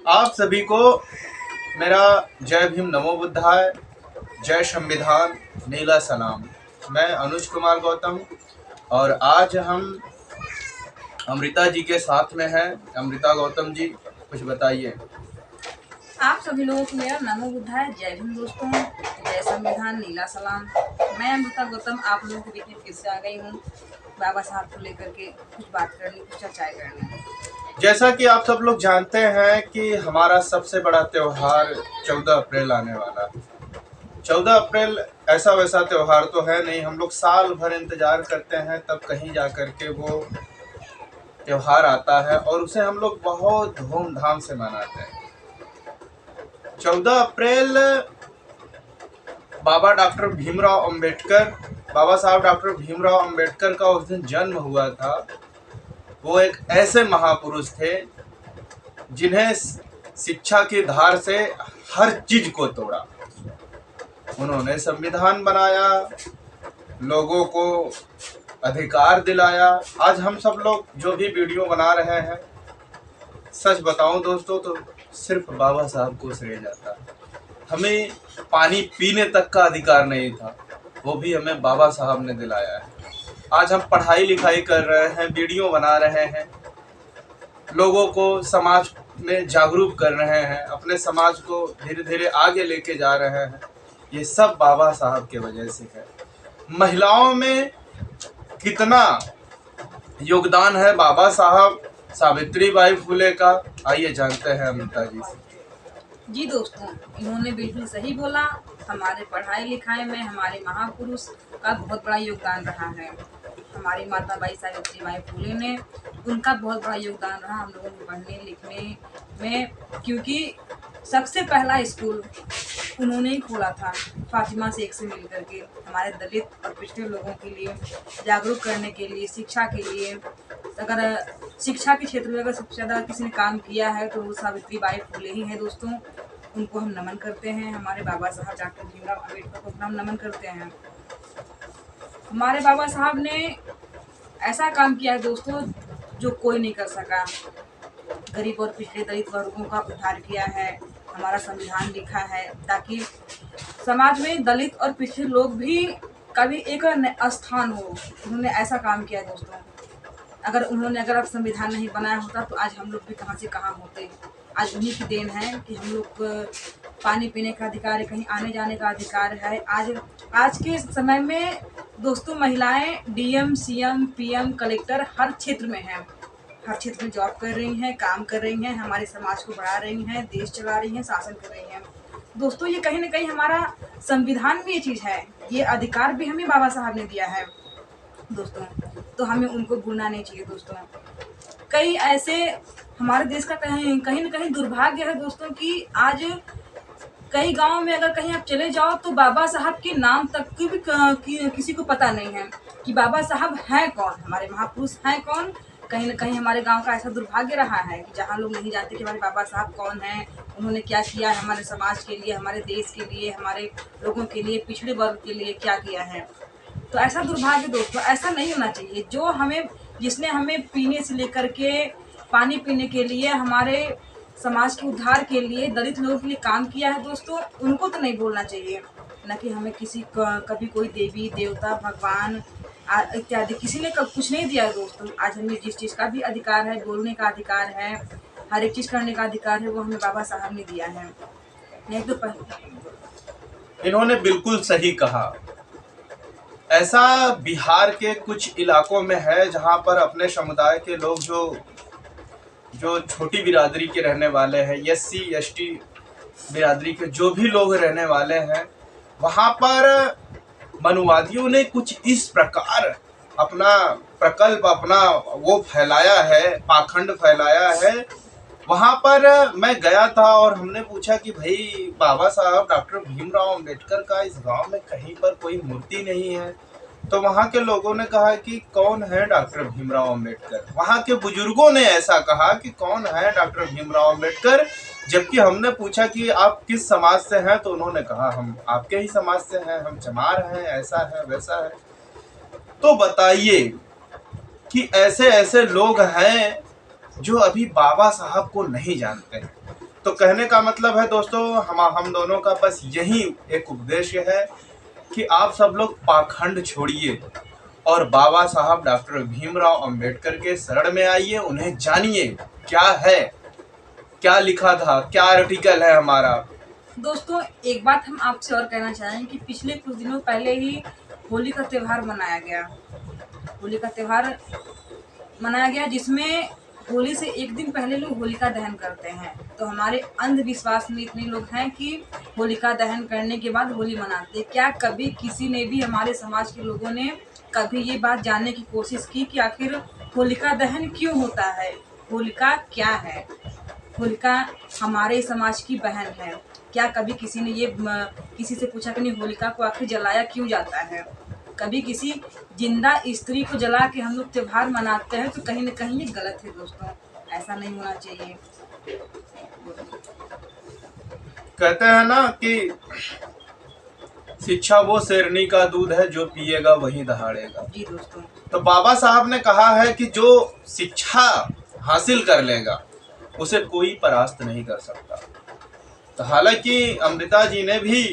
आप सभी को मेरा जय भीम, नमो बुद्धाय, जय संविधान, नीला सलाम। मैं अनुज कुमार गौतम और आज हम अमृता जी के साथ में हैं। अमृता गौतम जी, कुछ बताइए। आप सभी लोगों को मेरा नमो बुद्धाय, जय भीम दोस्तों, जय संविधान, नीला सलाम। मैं अमृता गौतम आप लोगों के बीच में फिर से आ गई हूँ बाबा साहब को लेकर के कुछ बात करनी, कुछ चर्चाएं करनी। जैसा कि आप सब लोग जानते हैं कि हमारा सबसे बड़ा त्यौहार 14 अप्रैल आने वाला है। 14 अप्रैल ऐसा वैसा त्यौहार तो है नहीं, हम लोग साल भर इंतजार करते हैं, तब कहीं जा कर के वो त्यौहार आता है और उसे हम लोग बहुत धूमधाम से मनाते हैं। 14 अप्रैल बाबा साहब डॉक्टर भीमराव अंबेडकर का उस दिन जन्म हुआ था। वो एक ऐसे महापुरुष थे जिन्हें शिक्षा की धार से हर चीज को तोड़ा। उन्होंने संविधान बनाया, लोगों को अधिकार दिलाया। आज हम सब लोग जो भी वीडियो बना रहे हैं, सच बताऊं दोस्तों तो सिर्फ बाबा साहब को श्रेय जाता है। हमें पानी पीने तक का अधिकार नहीं था, वो भी हमें बाबा साहब ने दिलाया है। आज हम पढ़ाई लिखाई कर रहे हैं, वीडियो बना रहे हैं, लोगों को समाज में जागरूक कर रहे हैं, अपने समाज को धीरे धीरे आगे लेके जा रहे हैं। ये सब बाबा साहब के वजह से है। महिलाओं में कितना योगदान है बाबा साहब सावित्रीबाई फुले का, आइए जानते हैं अमृता जी से। जी दोस्तों, इन्होंने बिल्कुल सही बोला। हमारे पढ़ाई लिखाई में हमारे महापुरुष का बहुत बड़ा योगदान रहा है। हमारी माता बाई सावित्रीबाई फुले ने, उनका बहुत बड़ा योगदान रहा हम लोगों को पढ़ने लिखने में, क्योंकि सबसे पहला स्कूल उन्होंने ही खोला था फातिमा शेख से मिलकर के, हमारे दलित और पिछड़े लोगों के लिए जागरूक करने के लिए, शिक्षा के लिए। अगर शिक्षा के क्षेत्र में अगर सबसे ज़्यादा किसी ने काम किया है तो वो सावित्रीबाई फुले ही है दोस्तों। उनको हम नमन करते हैं। हमारे बाबा साहब डॉक्टर भीमराव अम्बेडकर को हम नमन करते हैं। हमारे बाबा साहब ने ऐसा काम किया है दोस्तों जो कोई नहीं कर सका। गरीब और पिछड़े दलित वर्गों का उद्धार किया है, हमारा संविधान लिखा है ताकि समाज में दलित और पिछड़े लोग भी कभी एक स्थान हो। उन्होंने ऐसा काम किया दोस्तों। अगर अब संविधान नहीं बनाया होता तो आज हम लोग भी कहाँ से कहाँ होते। आज उन्हीं की देन है कि हम लोग पानी पीने का अधिकार है, कहीं आने जाने का अधिकार है। आज के समय में दोस्तों महिलाएं डीएम, सीएम, पीएम, कलेक्टर हर क्षेत्र में हैं। हर क्षेत्र में जॉब कर रही हैं, काम कर रही हैं, हमारे समाज को बढ़ा रही हैं, देश चला रही हैं, शासन कर रही हैं। दोस्तों ये कहीं ना कहीं हमारा संविधान भी ये चीज़ है, ये अधिकार भी हमें बाबा साहब ने दिया है दोस्तों, तो हमें उनको भूलना नहीं चाहिए दोस्तों। कई ऐसे हमारे देश का कहीं ना कहीं दुर्भाग्य है दोस्तों कि आज कई गाँव में अगर कहीं आप चले जाओ तो बाबा साहब के नाम तक की भी किसी को पता नहीं है कि बाबा साहब हैं कौन, हमारे महापुरुष हैं कौन। कहीं ना कहीं हमारे गांव का ऐसा दुर्भाग्य रहा है कि जहां लोग नहीं जानते कि हमारे बाबा साहब कौन हैं, उन्होंने क्या किया है हमारे समाज के लिए, हमारे देश के लिए, हमारे लोगों के लिए, पिछड़े वर्ग के लिए क्या किया है। तो ऐसा दुर्भाग्य दोस्तों, ऐसा नहीं होना चाहिए। जिसने हमें पीने से लेकर के पानी पीने के लिए, हमारे समाज के उद्धार के लिए, दलित लोगों के लिए काम किया है दोस्तों, उनको तो नहीं बोलना चाहिए। न कि हमें कभी कोई देवी देवता भगवान इत्यादि किसी ने कुछ नहीं दिया है दोस्तों। आज हमें जिस चीज़ का भी अधिकार है, बोलने का अधिकार है, हर एक चीज़ करने का अधिकार है, वो हमें बाबा साहब ने दिया है। नहीं तो इन्होंने बिल्कुल सही कहा। ऐसा बिहार के कुछ इलाकों में है जहां पर अपने समुदाय के लोग जो छोटी बिरादरी के रहने वाले हैं, एससी एसटी बिरादरी के जो भी लोग रहने वाले हैं, वहां पर मनुवादियों ने कुछ इस प्रकार अपना प्रकल्प, अपना वो फैलाया है, पाखंड फैलाया है। वहां पर मैं गया था और हमने पूछा कि भाई बाबा साहब डॉक्टर भीमराव अंबेडकर का इस गांव में कहीं पर कोई मूर्ति नहीं है। तो वहां के लोगों ने कहा कि कौन है डॉक्टर भीमराव अंबेडकर। वहां के बुजुर्गों ने ऐसा कहा कि कौन है डॉक्टर भीमराव अंबेडकर। जबकि हमने पूछा कि आप किस समाज से हैं, तो उन्होंने कहा हम आपके ही समाज से हैं, हम चमार हैं, ऐसा है वैसा है। तो बताइए कि ऐसे ऐसे लोग हैं जो अभी बाबा साहब को नहीं जानते हैं। तो तो कहने का मतलब है दोस्तों, हम दोनों का बस यही एक उद्देश्य है कि आप सब लोग पाखंड छोड़िए और बाबा साहब डॉक्टर भीमराव अंबेडकर के शरण में आइए, उन्हें जानिए क्या है, क्या लिखा था, क्या आर्टिकल है हमारा। दोस्तों एक बात हम आपसे और कहना चाहेंगे कि पिछले कुछ दिनों पहले ही होली का त्यौहार मनाया गया। होली का त्यौहार मनाया गया जिसमें होली से एक दिन पहले लोग होलिका दहन करते हैं। तो हमारे अंधविश्वास में इतने लोग हैं कि होलिका दहन करने के बाद होली मनाते। क्या कभी किसी ने भी, हमारे समाज के लोगों ने कभी ये बात जानने की कोशिश की कि आखिर होलिका दहन क्यों होता है, होलिका क्या है? होलिका हमारे समाज की बहन है। क्या कभी किसी ने ये किसी से पूछा कि नहीं होलिका को आखिर जलाया क्यों जाता है? कभी किसी जिंदा स्त्री को जला के हम लोग त्योहार मनाते हैं, तो कहीं ना कहीं ये गलत है दोस्तों, ऐसा नहीं होना चाहिए। कहते हैं ना कि शिक्षा वो शेरनी का दूध है, जो पिएगा वही दहाड़ेगा। जी दोस्तों, तो बाबा साहब ने कहा है कि जो शिक्षा हासिल कर लेगा उसे कोई परास्त नहीं कर सकता। तो हालांकि अमृता जी ने भी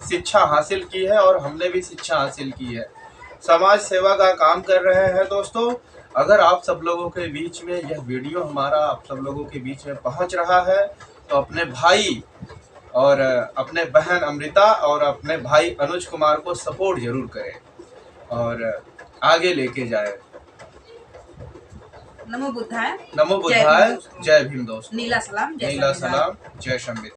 शिक्षा हासिल की है और हमने भी शिक्षा हासिल की है, समाज सेवा का काम कर रहे हैं दोस्तों। अगर आप सब लोगों के बीच में यह वीडियो हमारा आप सब लोगों के बीच में पहुंच रहा है तो अपने भाई और अपने बहन अमृता और अपने भाई अनुज कुमार को सपोर्ट जरूर करें और आगे लेके जाए। नमो बुद्धाय, नमो बुद्धाय, जय भीम दोस्तों। नीला सलाम, नीला सलाम, जय शंभू।